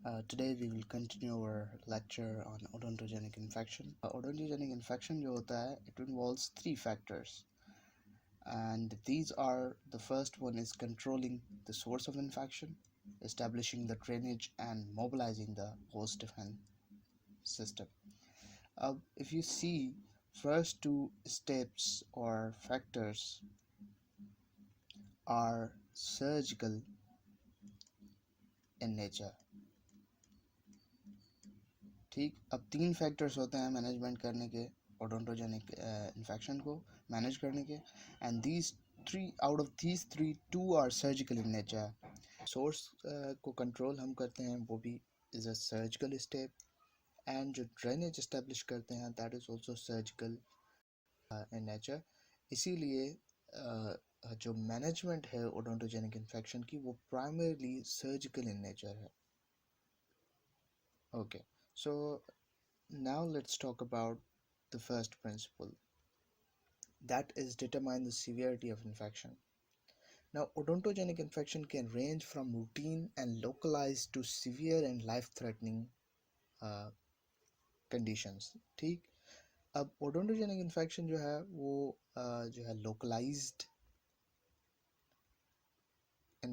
Today we will continue our lecture on odontogenic infection. Odontogenic infection जो होता है, it involves three factors, and these are: the first one is controlling the source of infection, establishing the drainage, and mobilizing the host defense system. If you see, first two steps or factors are surgical in nature. ठीक, अब तीन factors होते हैं management करने के, odontogenic infection को manage करने के, and these three out of these three two are surgical in nature. Source को कंट्रोल हम करते हैं, वो भी is a surgical step, and जो ड्रेनेज इस्टेब्लिश करते हैं that is also surgical in nature. इसीलिए जो मैनेजमेंट है ओडोंटोजेनिक इन्फेक्शन की वो प्राइमरली सर्जिकल इन नेचर है. Okay, so now let's talk about the first principle, that is determine the severity of infection. Now odontogenic infection can range from routine and localized to severe and life-threatening conditions. ठीक, अब odontogenic infection जो है वो जो है localized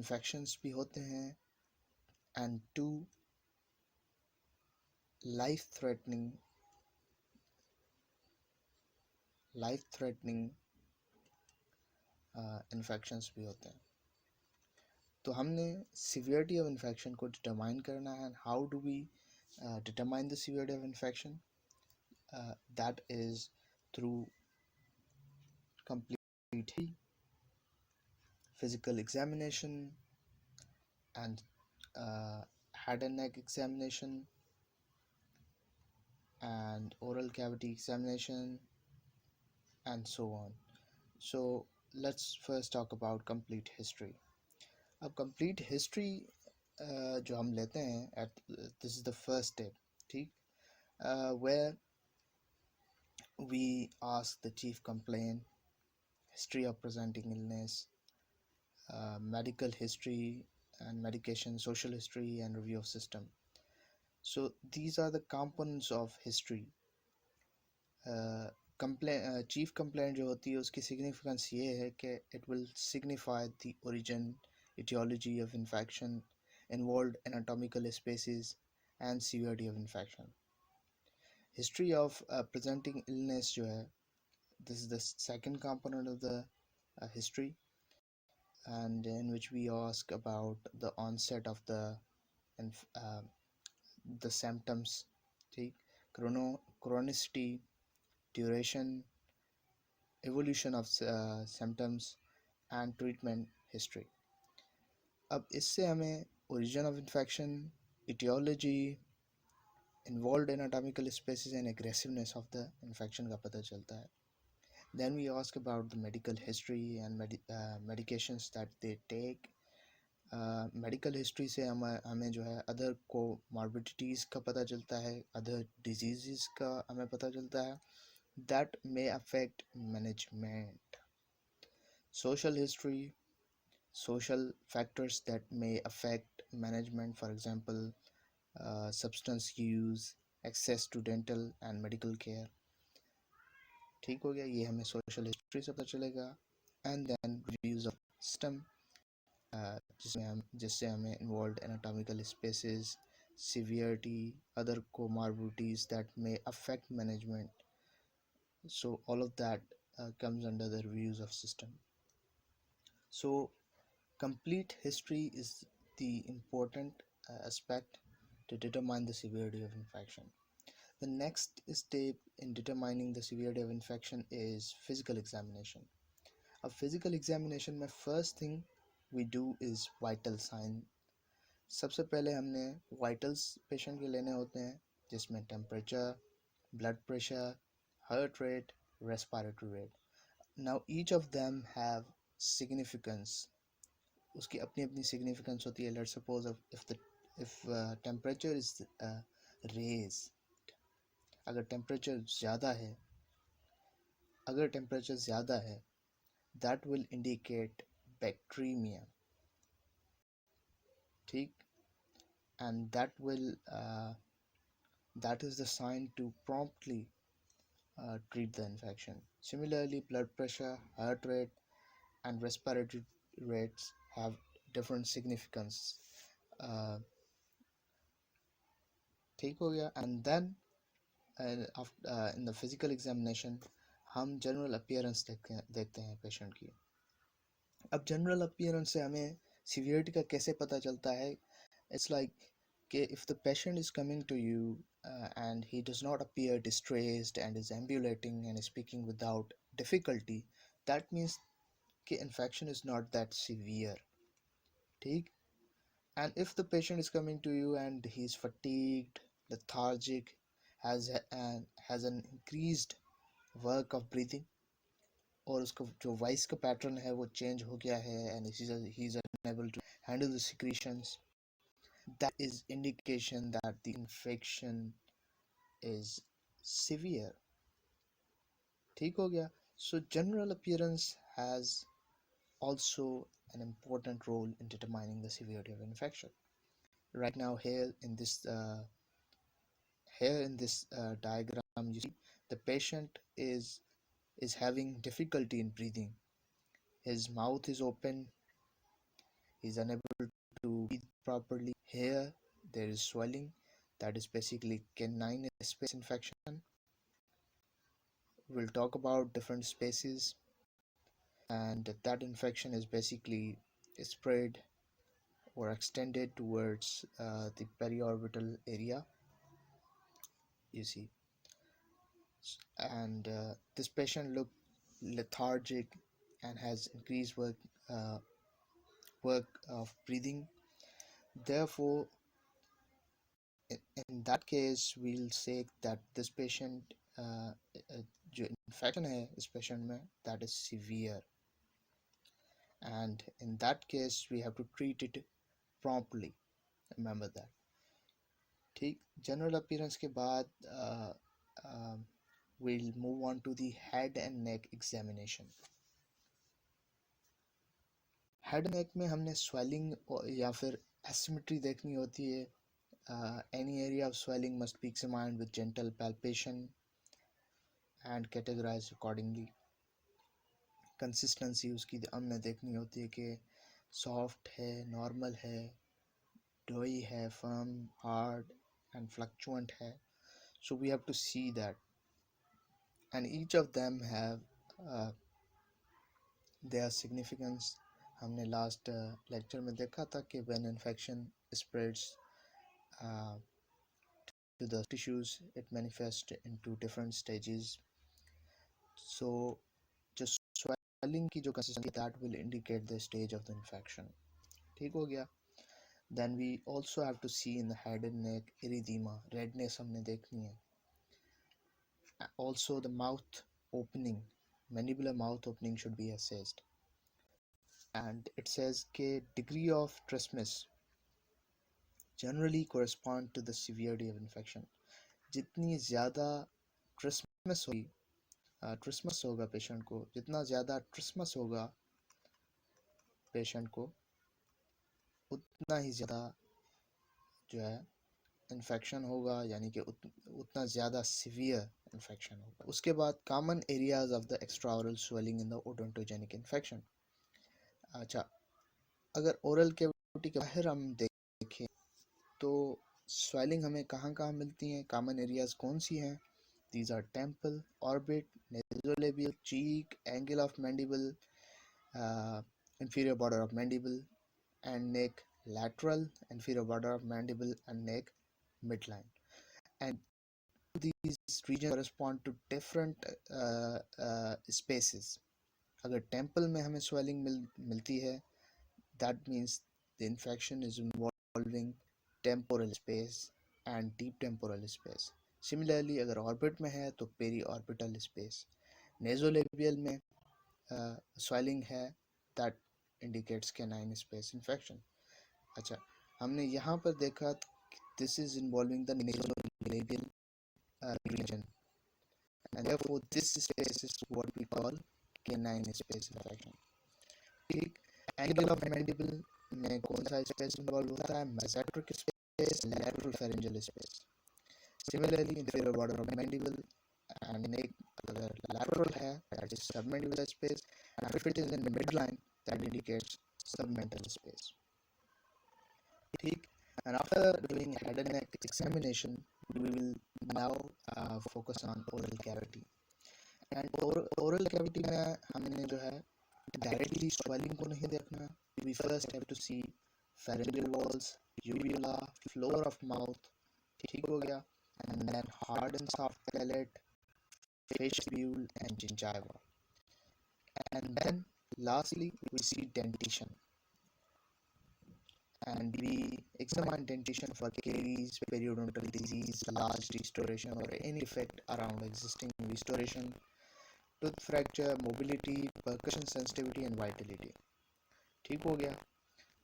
infections भी होते हैं, and two life-threatening इन्फेक्शंस भी होते हैं. तो हमने सीवियरिटी ऑफ इन्फेक्शन को डिटरमाइन करना है. How do we determine the severity of infection? That is through complete physical examination and head and neck examination and oral cavity examination and so on. So let's first talk about complete history. अब complete history जो हम लेते हैं this is the first step, ठीक, where we ask the chief complaint, history of presenting illness, medical history and medication, social history and review of system. So these are the components of history. Chief complaint जो होती है उसकी significance ये है कि it will signify the origin, etiology of infection, involved anatomical species and severity of infection. History of presenting illness जो है, this is the second component of the history, and in which we ask about the onset of the symptoms, ठीक, chronicity, duration, evolution of symptoms and treatment history. अब इससे हमें origin of infection, etiology, involved anatomical species and aggressiveness of the infection का पता चलता है. Then we ask about the medical history and medications that they take. Medical history से हमें जो है other comorbidities का पता चलता है, other diseases का हमें पता चलता है that may affect management. Social history, social factors that may affect management, for example substance use, access to dental and medical care. ठीक हो गया, ये हमें social history से पता चलेगा. And then reviews of system, जिससे हमें involved anatomical spaces, severity, other comorbidities that may affect management. So all of that comes under the reviews of system. So complete history is the important aspect to determine the severity of infection. The next step in determining the severity of infection is physical examination. A physical examination में first thing we do is vital sign. सबसे पहले हमने vitals patient के लेने होते हैं, जिसमें temperature, blood pressure, heart rate, respiratory rate. Now each of them have significance. उसकी अपनी अपनी significance होती है. Let's suppose if temperature is raised, अगर temperature ज़्यादा है, that will indicate bacteremia, ठीक. and that is the sign to promptly treat the infection. Similarly, blood pressure, heart rate, and respiratory rates have different significance. uh, ठीक हो गया. And then in the physical examination हम general appearance देखते हैं patient की. अब general appearance से हमें सीवियरिटी का कैसे पता चलता है? It's like if the patient is coming to you and he does not appear distressed and is ambulating and is speaking without difficulty, that means the infection is not that severe. ठीक? And if the patient is coming to you and he's fatigued, lethargic, has an increased work of breathing, और उसका जो voice का pattern है वो change हो गया है and he's unable to handle the secretions, that is indication that the infection is severe. ठीक हो गया. So general appearance has also an important role in determining the severity of infection. Right now here in this diagram you see the patient is having difficulty in breathing. His mouth is open, he's unable to breathe properly. Here there is swelling, that is basically canine space infection. We'll talk about different spaces, and that infection is basically spread or extended towards the periorbital area, you see. And this patient looked lethargic and has increased work of breathing. Therefore, in that case, we'll say that this patient जो infection है इस patient में, that is severe, and in that case we have to treat it promptly. Remember that. ठीक. General appearance के बाद we'll move on to the head and neck examination. Head and neck में हमने swelling या फिर asymmetry देखनी होती है. Any area of swelling must be examined with gentle palpation and categorized accordingly. Consistency उसकी हमने देखनी होती है कि soft है, normal है, doughy है, firm, hard and fluctuant है. So we have to see that, and each of them have their significance. हमने last lecture में देखा था कि when infection spreads to the tissues, it manifests into different stages. So just swelling की जो consistency, that will indicate the stage of the infection. ठीक हो गया. Then we also have to see in the head and neck erythema, redness हमने देखनी है. Also the mouth opening, mandibular mouth opening should be assessed. And it says कि degree of trismus generally correspond to the severity of infection. जितनी ज़्यादा trismus होगी, trismus होगा patient को, जितना ज़्यादा trismus होगा पेशेंट को, उतना ही ज़्यादा जो है इन्फेक्शन होगा, यानी कि उतना ज़्यादा सीवियर इन्फेक्शन होगा. उसके बाद common areas of the extra oral swelling in the odontogenic infection. अच्छा, अगर ओरल कैविटी के बाहर हम देखें तो स्वेलिंग हमें कहाँ कहाँ मिलती हैं, कॉमन एरियाज कौन सी हैं? These are temple, orbit, nasolabial, cheek, angle of mandible, inferior border of mandible and neck, lateral, inferior border of mandible and neck, midline. And these regions correspond to different spaces. अगर temple में हमें swelling मिलती है, that means the infection is involving temporal space and deep temporal space. Similarly, अगर orbit में है तो periorbital space. Nasolabial में swelling है, that indicates canine space infection. अच्छा, हमने यहाँ पर देखा this is involving the nasolabial region, and therefore this space is what we call canine space infection. ठीक. Angle of mandible में कौन सा space involved होता है? Mesenteric space space and lateral pharyngeal space. Similarly, inferior border of mandible and neck, अगर lateral है, that is submandibular space, and if it is in the midline, that indicates submental space. ठीक. And after doing head and neck examination, we will now focus on oral cavity. And oral cavity में हमने जो है directly swelling को नहीं देखना. We first have to see pharyngeal walls, uvula, floor of mouth. ठीक हो गया. And then hard and soft palate, vestibule and gingiva. And then lastly we see dentition. And we examine dentition for caries, periodontal disease, large restoration or any effect around existing restoration, tooth fracture, mobility, percussion sensitivity and vitality. ठीक हो गया.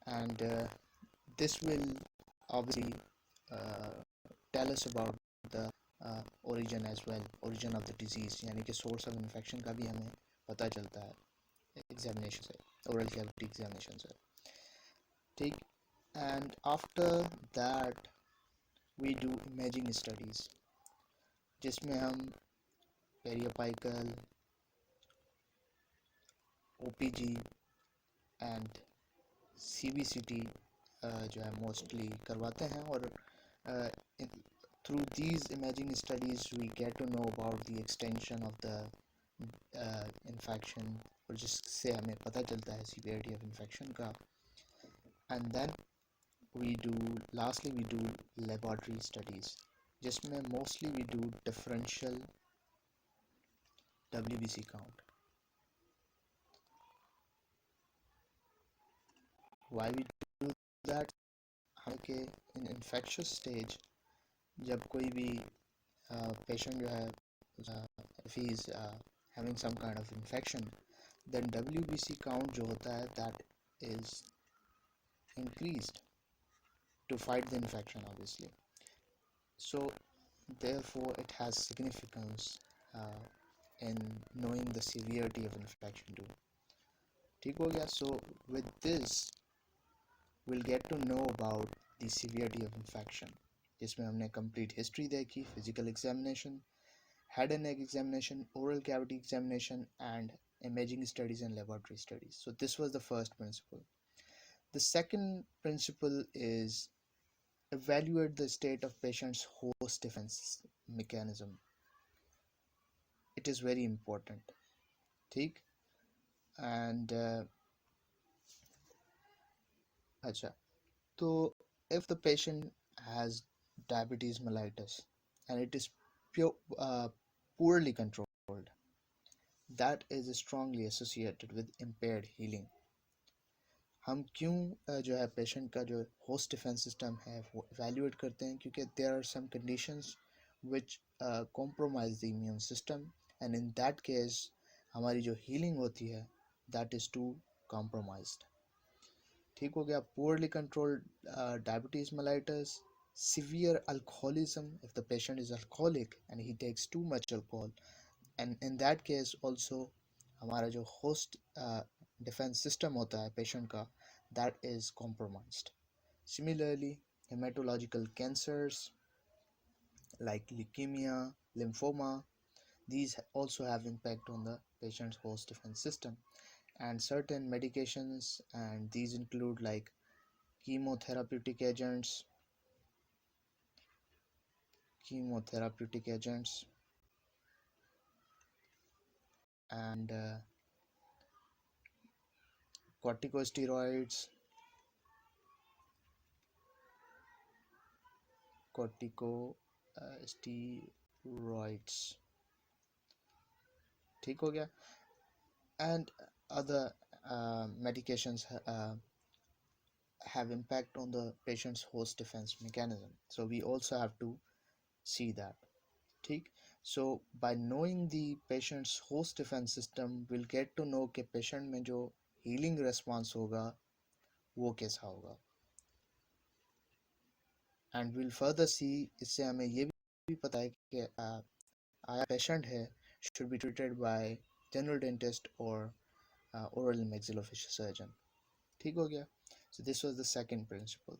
And this will obviously tell us about the origin as well, origin of the disease, यानी कि source of infection का भी हमें पता चलता है examination से, oral cavity examination से. ठीक. And after that we do imaging studies जिसमें हम periapical, OPG and CBCT जो है mostly करवाते हैं. और through these imaging studies we get to know about the extension of the infection, और जिससे हमें पता चलता है severity of infection का. And then lastly we do laboratory studies जिसमें mostly we do differential WBC count. Why we do that? कि in infectious stage जब कोई भी patient जो है if he is having some kind of infection, then WBC count जो होता है that is increased to fight the infection obviously. So therefore it has significance in knowing the severity of infection too. ठीक हो गया. So with this we'll get to know about the severity of infection जिसमें हमने complete history देखी, physical examination, head and neck examination, oral cavity examination and imaging studies and laboratory studies. So this was the first principle. The second principle is evaluate the state of patient's host defense mechanism. It is very important. ठीक. And अच्छा, so if the patient has diabetes mellitus and it is poorly controlled, that is strongly associated with impaired healing. हम क्यों जो है patient का जो host defence system है वो इवेल्युएट करते हैं? क्योंकि there are some conditions which compromise the immune system and in that case हमारी जो हीलिंग होती है दैट इज़ टू कॉम्प्रोमाइज्ड. ठीक हो गया. Poorly controlled diabetes mellitus, severe alcoholism if the patient is alcoholic and he takes too much alcohol, and in that case also हमारा जो host defense system होता है patient का that is compromised. Similarly, hematological cancers like leukemia, lymphoma, these also have impact on the patient's host defense system. And certain medications, and these include like chemotherapeutic agents and corticosteroids, ठीक हो गया. And other medications have impact on the patient's host defense mechanism, so we also have to see that. ठीक. So by knowing the patient's host defense system we'll get to know कि patient में जो healing response होगा वो कैसा होगा. And we'll further see, इससे हमें ये भी पता है कि आया patient है should be treated by general dentist or oral maxillofacial surgeon. ठीक हो गया. So this was the second principle.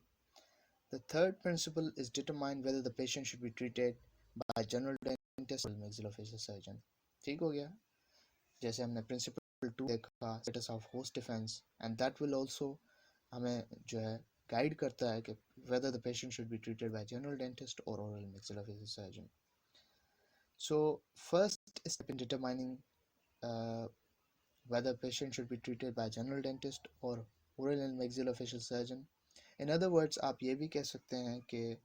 The third principle is determine whether the patient should be treated by general dentist or maxillofacial surgeon. ठीक हो गया? जैसे हमने principle 2 देखा, status of host defense, and that will also हमें जो है guide करता है कि whether the patient should be treated by general dentist or oral maxillofacial surgeon. So first step in determining uh, whether patient should be treated by general dentist or oral and maxillofacial surgeon. In other words, आप ये भी कह सकते हैं कि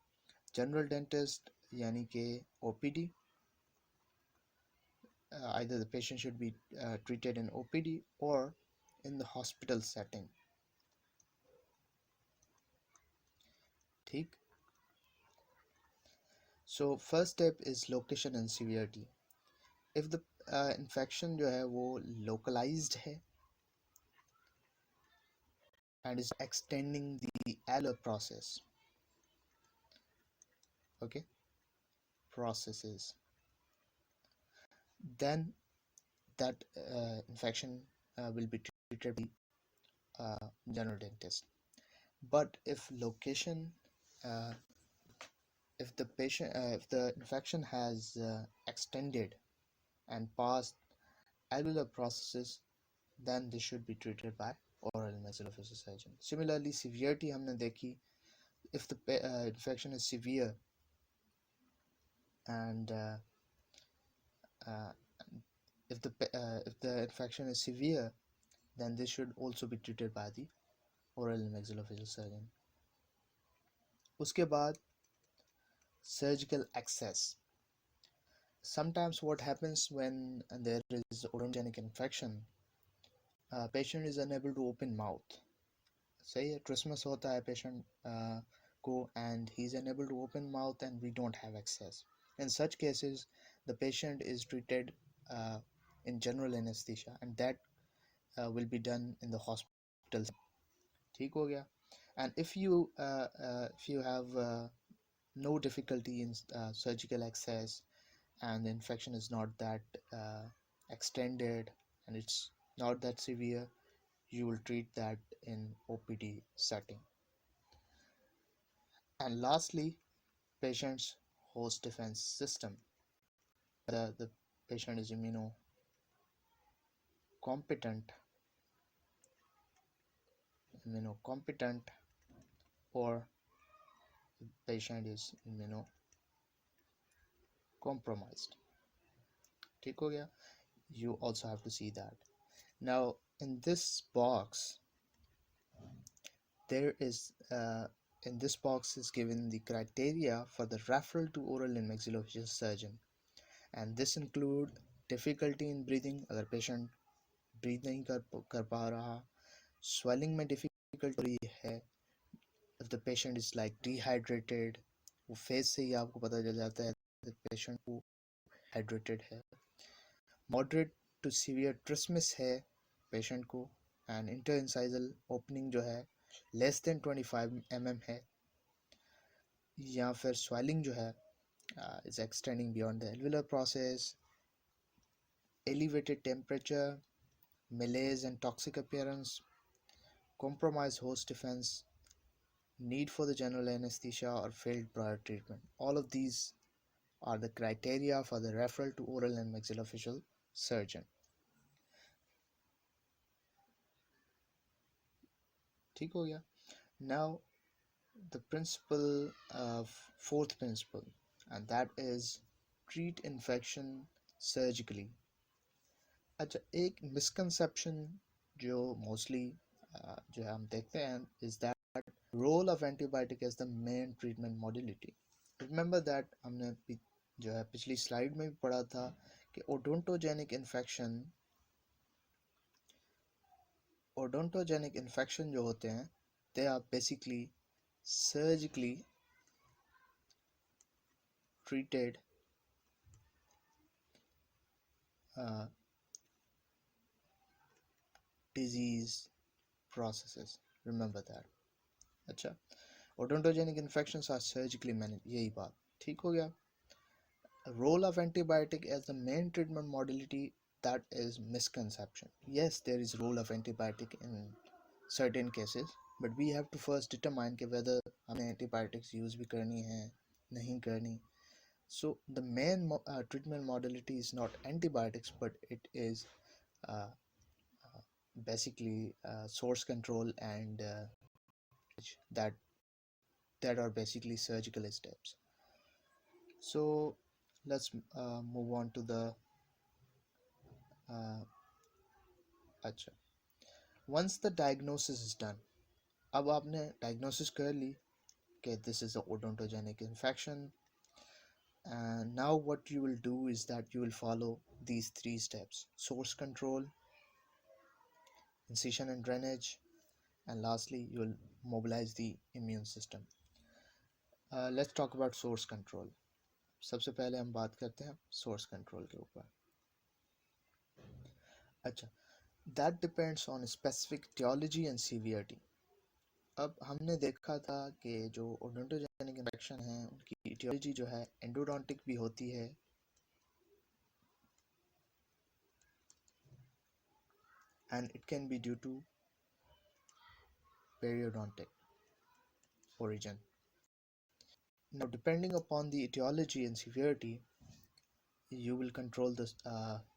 general dentist यानी कि OPD, either the patient should be treated in OPD or in the hospital setting. ठीक. So first step is location and severity. If the infection जो है वो localized है and is extending the alveolar processes, then that infection will be treated by general dentist. But if location, if the infection has extended and passed alveolar processes, then this should be treated by oral maxillofacial surgeon. Similarly, severity हमने देखी. If the infection is severe and if the infection is severe, then this should also be treated by the oral maxillofacial surgeon. उसके बाद surgical access. Sometimes what happens when there is odontogenic infection, patient is unable to open mouth. सही है, trismus होता है patient को and he is unable to open mouth and we don't have access. In such cases, the patient is treated in general anesthesia and that will be done in the hospital. ठीक हो गया? And if you have no difficulty in surgical access and the infection is not that extended and it's not that severe, you will treat that in OPD setting. And lastly, patient's host defense system. Whether the patient is immunocompetent or the patient is immunocompromised. ठीक हो गया? You also have to see that. Now in this box there is in this box is given the criteria for the referral to oral and maxillofacial surgeon, and this include difficulty in breathing, अगर patient breathe नहीं कर पा रहा, swelling में difficulty है, if the patient is like dehydrated, वो face से ही आपको पता चल जाता है the patient को hydrated है, moderate to severe trismus है patient को, and interincisal opening जो है less than 25 mm है, या फिर swelling जो है is extending beyond the alveolar process, elevated temperature, malaise and toxic appearance, compromised host defense, need for the general anesthesia or failed prior treatment. All of these are the criteria for the referral to oral and maxillofacial surgeon. ठीक हो गया? Now the principle of fourth principle, and that is treat infection surgically. अच्छा, एक misconception जो mostly जो हम देखते हैं is that role of antibiotic as the main treatment modality. Remember that हमने जो है पिछली slide में भी पढ़ा था कि odontogenic infection जो होते हैं they are basically surgically treated disease processes. Remember that. अच्छा, odontogenic infections are surgically managed. यही बात. ठीक हो गया? Role of antibiotic as the main treatment modality, that is misconception. Yes, there is role of antibiotic in certain cases, but we have to first determine whether हमें antibiotics use भी करनी है नहीं करनी. So the main treatment modality is not antibiotics, but it is uh, basically source control and that are basically surgical steps. So let's move on to the uh, अच्छा. Once the diagnosis is done, अब आपने diagnosis कर ली कि this is a odontogenic infection, and now what you will do is that you will follow these three steps: source control, incision and drainage, and lastly you will mobilize the immune system. Let's talk about source control. सबसे पहले हम बात करते हैं source control के ऊपर. अच्छा, that depends on specific etiology and severity. अब हमने देखा था कि जो ओडोंटोजेनिक इन्फेक्शन है उनकी etiology जो है एंडोडोंटिक भी होती है and it can be due to periodontic origin. Now, depending upon the etiology and severity, you will control the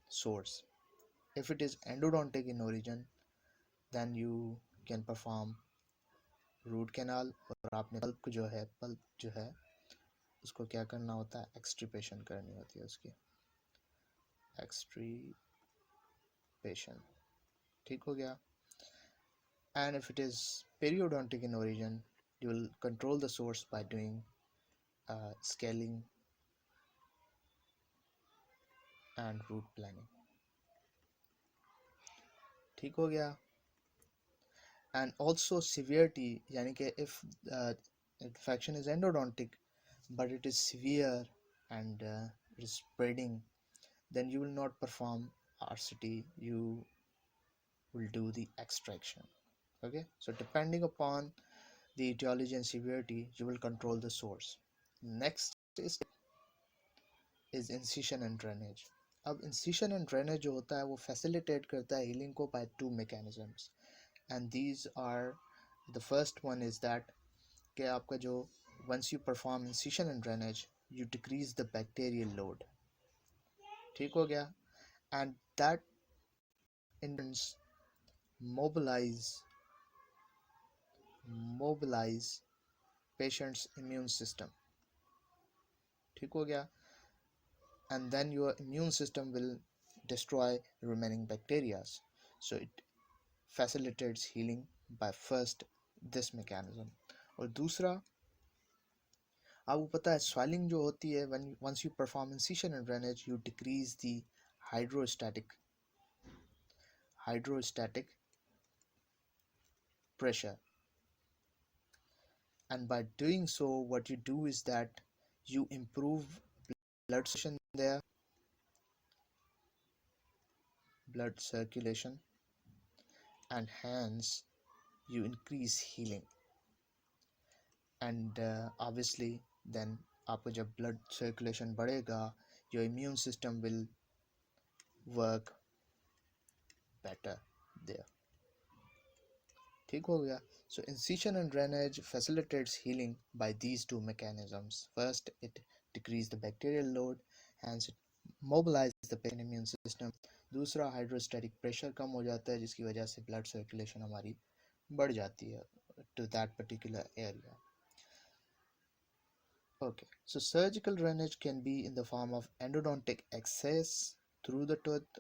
source. If it is endodontic in origin, then you can perform root canal और आपने pulp जो है उसको क्या करना होता है, एक्सट्रीपेशन करनी होती है उसकी, एक्सट्रीपेशन. ठीक हो गया. And if it is periodontic in origin, you will control the source by doing scaling and root planning. ठीक हो गया. And also severity, यानी कि if infection is endodontic but it is severe and it is spreading, then you will not perform RCT, you will do the extraction. Okay, so depending upon the etiology and severity, you will control the source. Next is incision and drainage. अब incision and drainage जो होता है वो facilitate करता है healing को by two mechanisms, and these are, the first one is that कि आपका जो once you perform incision and drainage, you decrease the bacterial load. ठीक हो गया. And that intends mobilize patient's immune system. ठीक हो गया. And then your immune system will destroy remaining bacteria. So it facilitates healing by first this mechanism. और दूसरा, आपको पता है swelling जो होती है once you perform incision and drainage, you decrease the hydrostatic pressure, and by doing so what you do is that you improve blood circulation and hence you increase healing. And obviously then आपको जब blood circulation बढ़ेगा, your immune system will work better there. ठीक हो गया. So incision and drainage facilitates healing by these two mechanisms. First, it decreases the bacterial load, hence it mobilizes the patient immune system. दूसरा, hydrostatic pressure कम हो जाता है जिसकी वजह से blood circulation हमारी बढ़ जाती है to that particular area. Okay, so surgical drainage can be in the form of endodontic access through the tooth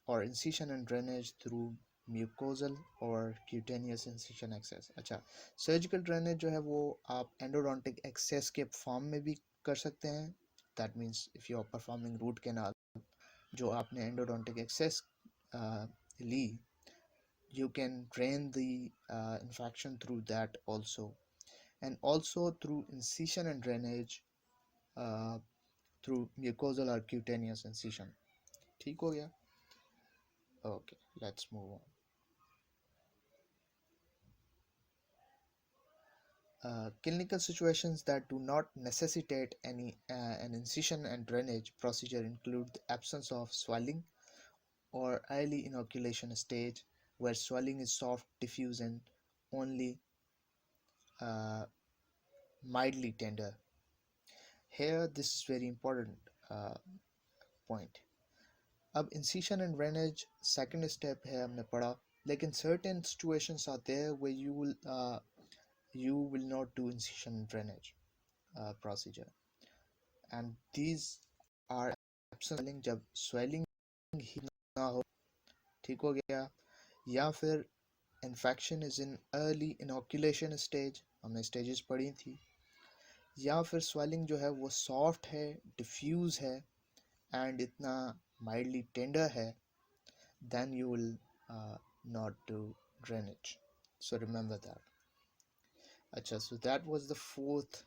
or incision and drainage through mucosal or cutaneous incision access. अच्छा, surgical drainage जो है वो आप endodontic access के form में भी कर सकते हैं. That means if you are performing root canal जो आपने endodontic access Lee, you can drain the infection through that also, and also through incision and drainage through mucosal or cutaneous incision. ठीक हो गया. Okay, let's move on. Clinical situations that do not necessitate an incision and drainage procedure include the absence of swelling or early inoculation stage where swelling is soft, diffuse and only mildly tender. Here, this is very important uh, point. अब incision and drainage second step है हमने पढ़ा, लेकिन certain situations are there where you will not do incision and drainage procedure, and these are absent swelling, जब swelling ही ना हो, ठीक हो गया, या फिर infection is in early inoculation stage, हमने stages पढ़ी थी, या फिर swelling जो है वो soft है, diffuse है, and इतना mildly tender है, then you will not do drainage. So remember that. Acha, so that was the fourth